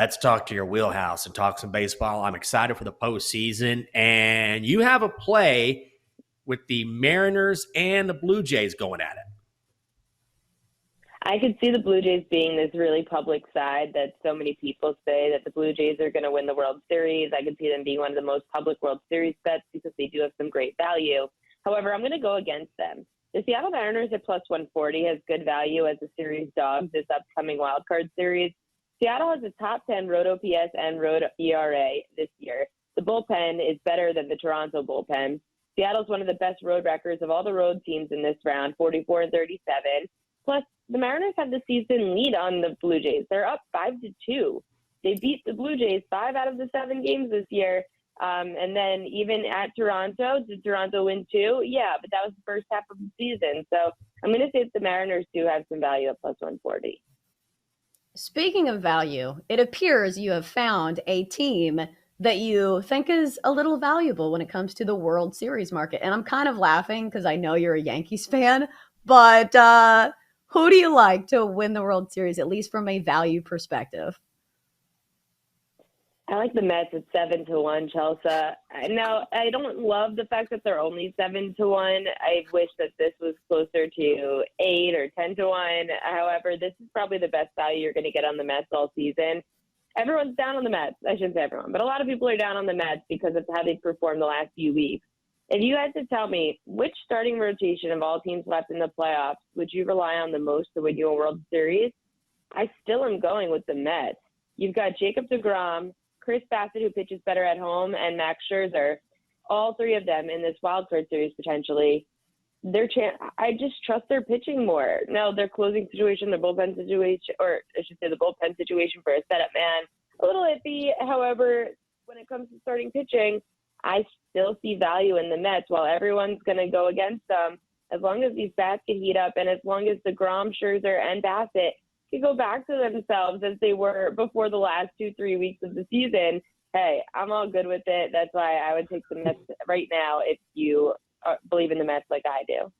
Let's talk to your wheelhouse and talk some baseball. I'm excited for the postseason. And you have a play with the Mariners and the Blue Jays going at it. I could see the Blue Jays being this really public side that so many people say that the Blue Jays are going to win the World Series. I could see them being one of the most public World Series bets because they do have some great value. However, I'm going to go against them. The Seattle Mariners at plus 140 has good value as a series dog this upcoming wildcard series. Seattle has a top 10 road OPS and road ERA this year. The bullpen is better than the Toronto bullpen. Seattle's one of the best road records of all the road teams in this round, 44 and 37. Plus, the Mariners have the season lead on the Blue Jays. They're up 5-2. They beat the Blue Jays 5 out of the 7 games this year. And then even at Toronto, did Toronto win 2? Yeah, but that was the first half of the season. So I'm going to say that the Mariners do have some value at plus 140. Speaking of value, it appears you have found a team that you think is a little valuable when it comes to the World Series market. And I'm kind of laughing because I know you're a Yankees fan, but who do you like to win the World Series, at least from a value perspective? I like the Mets at 7-1, Chelsa. Now, I don't love the fact that they're only 7-1. I wish that this was closer to 8 or 10-1. However, this is probably the best value you're going to get on the Mets all season. Everyone's down on the Mets. I shouldn't say everyone, but a lot of people are down on the Mets because of how they've performed the last few weeks. If you had to tell me which starting rotation of all teams left in the playoffs would you rely on the most to win you a World Series, I still am going with the Mets. You've got Jacob deGrom, Chris Bassett, who pitches better at home, and Max Scherzer, all three of them in this wildcard series potentially. I just trust their pitching more. Now, their closing situation, their bullpen situation, or I should say the bullpen situation for a setup man, a little iffy. However, when it comes to starting pitching, I still see value in the Mets. While everyone's going to go against them, as long as these bats can heat up and as long as deGrom, Scherzer, and Bassett can go back to themselves as they were before the last 2-3 weeks of the season, hey, I'm all good with it. That's why I would take the Mets right now if you believe in the Mets like I do.